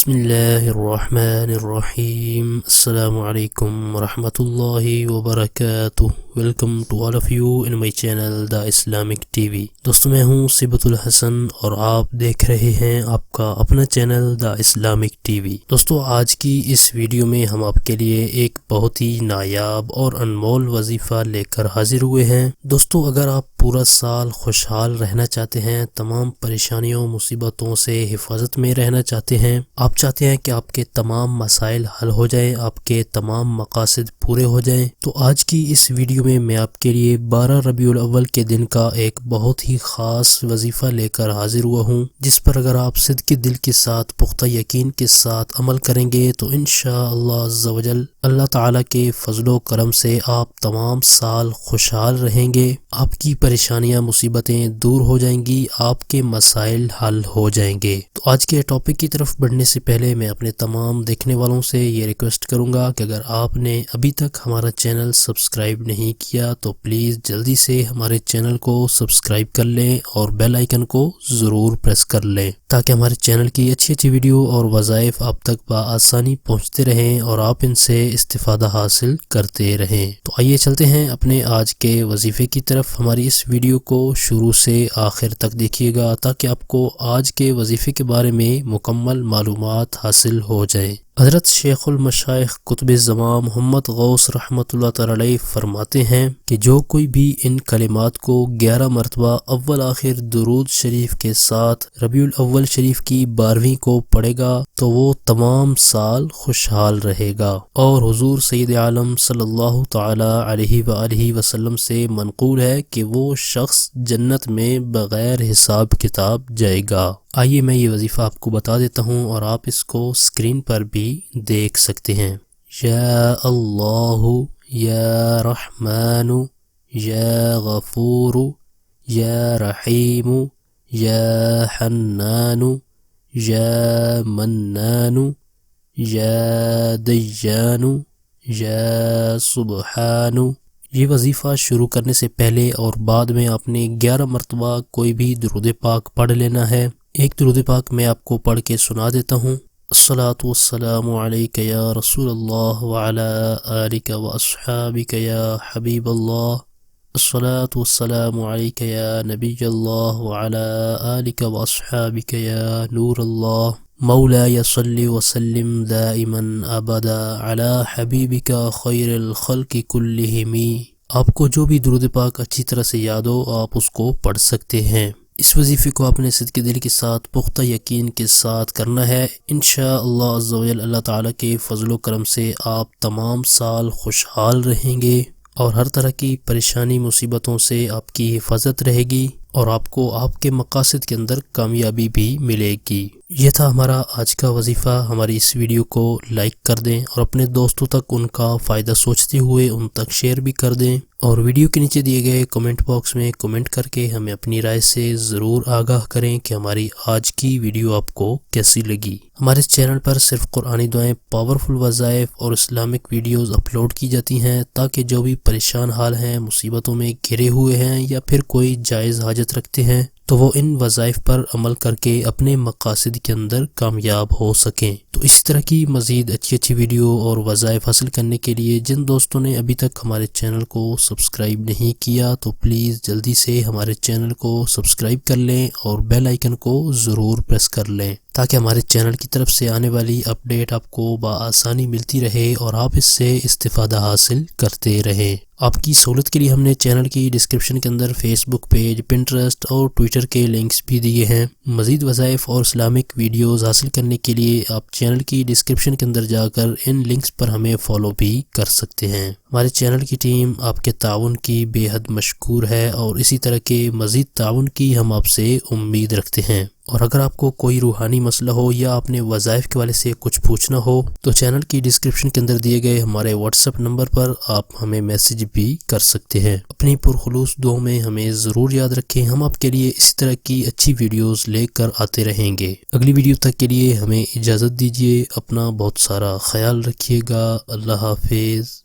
بسم اللہ الرحمن الرحیم۔ السلام علیکم ورحمۃ اللہ وبرکاتہ۔ Welcome to all of you in my channel the Islamic TV وی۔ دوستو میں ہوں صبت الحسن اور آپ دیکھ رہے ہیں آپ کا اپنا چینل دا اسلامک ٹی وی۔ دوستو آج کی اس ویڈیو میں ہم آپ کے لیے ایک بہت ہی نایاب اور انمول وظیفہ لے کر حاضر ہوئے ہیں۔ دوستو اگر آپ پورا سال خوشحال رہنا چاہتے ہیں، تمام پریشانیوں مصیبتوں سے حفاظت میں رہنا چاہتے ہیں، آپ چاہتے ہیں کہ آپ کے تمام مسائل حل ہو جائیں، آپ کے تمام مقاصد پورے ہو جائیں، تو آج کی اس ویڈیو میں میں آپ کے لیے 12 ربیع الاول کے دن کا ایک بہت ہی خاص وظیفہ لے کر حاضر ہوا ہوں، جس پر اگر آپ صدق دل کے ساتھ پختہ یقین کے ساتھ عمل کریں گے تو انشاءاللہ عز و جل اللہ تعالیٰ کے فضل و کرم سے آپ تمام سال خوشحال رہیں گے، آپ کی پریشانیاں مصیبتیں دور ہو جائیں گی، آپ کے مسائل حل ہو جائیں گے۔ تو آج کے ٹاپک کی طرف بڑھنے سے پہلے میں اپنے تمام دیکھنے والوں سے یہ ریکویسٹ کروں گا کہ اگر آپ نے ابھی تک ہمارا چینل سبسکرائب نہیں کیا تو پلیز جلدی سے ہمارے چینل کو سبسکرائب کر لیں اور بیل آئیکن کو ضرور پریس کر لیں تاکہ ہمارے چینل کی اچھی ویڈیو اور وظائف آپ تک بآسانی پہنچتے رہیں اور آپ ان سے استفادہ حاصل کرتے رہیں۔ تو آئیے چلتے ہیں اپنے آج کے وظیفے کی طرف۔ ہماری اس ویڈیو کو شروع سے آخر تک دیکھیے گا تاکہ آپ کو آج کے وظیفے کے بارے میں مکمل معلومات حاصل ہو جائیں۔ حضرت شیخ المشائخ قطب الزمان محمد غوث رحمۃ اللہ تعالی علیہ فرماتے ہیں کہ جو کوئی بھی ان کلمات کو 11 مرتبہ اول آخر درود شریف کے ساتھ ربیع الاول شریف کی 12ویں کو پڑھے گا تو وہ تمام سال خوشحال رہے گا، اور حضور سید عالم صلی اللہ تعالی علیہ وآلہ وسلم سے منقول ہے کہ وہ شخص جنت میں بغیر حساب کتاب جائے گا۔ آئیے میں یہ وظیفہ آپ کو بتا دیتا ہوں اور آپ اس کو اسکرین پر بھی دیکھ سکتے ہیں۔ یا اللہ یا رحمان یا غفور یا رحیم یا حنان یا منان یا دیان یا سبحان۔ یہ وظیفہ شروع کرنے سے پہلے اور بعد میں آپ نے 11 مرتبہ کوئی بھی درود پاک پڑھ لینا ہے۔ ایک درود پاک میں آپ کو پڑھ کے سنا دیتا ہوں۔ الصلاۃ والسلام علیک یا رسول اللہ وعلی آلک واصحابک یا حبیب اللہ۔ الصلاۃ والسلام علیک یا نبی اللہ وعلی آلک واصحابک یا نور اللہ۔ مولاي صل وسلم دائما ابدا على حبیبک خیر الخلق كلهم۔ آپ کو جو بھی درود پاک اچھی طرح سے یاد ہو آپ اس کو پڑھ سکتے ہیں۔ اس وظیفے کو آپ نے صدق دل کے ساتھ پختہ یقین کے ساتھ کرنا ہے۔ انشاءاللہ عز و جل اللہ تعالیٰ کے فضل و کرم سے آپ تمام سال خوشحال رہیں گے اور ہر طرح کی پریشانی مصیبتوں سے آپ کی حفاظت رہے گی اور آپ کو آپ کے مقاصد کے اندر کامیابی بھی ملے گی۔ یہ تھا ہمارا آج کا وظیفہ۔ ہماری اس ویڈیو کو لائک کر دیں اور اپنے دوستوں تک ان کا فائدہ سوچتے ہوئے ان تک شیئر بھی کر دیں، اور ویڈیو کے نیچے دیے گئے کمنٹ باکس میں کمنٹ کر کے ہمیں اپنی رائے سے ضرور آگاہ کریں کہ ہماری آج کی ویڈیو آپ کو کیسی لگی۔ ہمارے اس چینل پر صرف قرآنی دعائیں، پاورفل وظائف اور اسلامک ویڈیوز اپلوڈ کی جاتی ہیں تاکہ جو بھی پریشان حال ہیں، مصیبتوں میں گھرے ہوئے ہیں یا پھر کوئی جائز حاجت رکھتے ہیں تو وہ ان وظائف پر عمل کر کے اپنے مقاصد کے اندر کامیاب ہو سکیں۔ تو اسی طرح کی مزید اچھی ویڈیو اور وظائف حاصل کرنے کے لیے جن دوستوں نے ابھی تک ہمارے چینل کو سبسکرائب نہیں کیا تو پلیز جلدی سے ہمارے چینل کو سبسکرائب کر لیں اور بیل آئیکن کو ضرور پریس کر لیں تاکہ ہمارے چینل کی طرف سے آنے والی اپڈیٹ آپ کو بآسانی ملتی رہے اور آپ اس سے استفادہ حاصل کرتے رہیں۔ آپ کی سہولت کے لیے ہم نے چینل کی ڈسکرپشن کے اندر فیس بک پیج، پنٹرسٹ اور ٹویٹر کے لنکس بھی دیے ہیں۔ مزید وظائف اور اسلامک ویڈیوز حاصل کرنے کے لیے آپ چینل کی ڈسکرپشن کے اندر جا کر ان لنکس پر ہمیں فالو بھی کر سکتے ہیں۔ ہمارے چینل کی ٹیم آپ کے تعاون کی بے حد مشکور ہے اور اسی طرح کے مزید تعاون کی ہم آپ سے امید رکھتے ہیں، اور اگر آپ کو کوئی روحانی مسئلہ ہو یا اپنے وظائف کے والے سے کچھ پوچھنا ہو تو چینل کی ڈسکرپشن کے اندر دیے گئے ہمارے واٹس ایپ نمبر پر آپ ہمیں میسج بھی کر سکتے ہیں۔ اپنی پرخلوص دعاؤں میں ہمیں ضرور یاد رکھیں، ہم آپ کے لیے اس طرح کی اچھی ویڈیوز لے کر آتے رہیں گے۔ اگلی ویڈیو تک کے لیے ہمیں اجازت دیجیے، اپنا بہت سارا خیال رکھیے گا۔ اللہ حافظ۔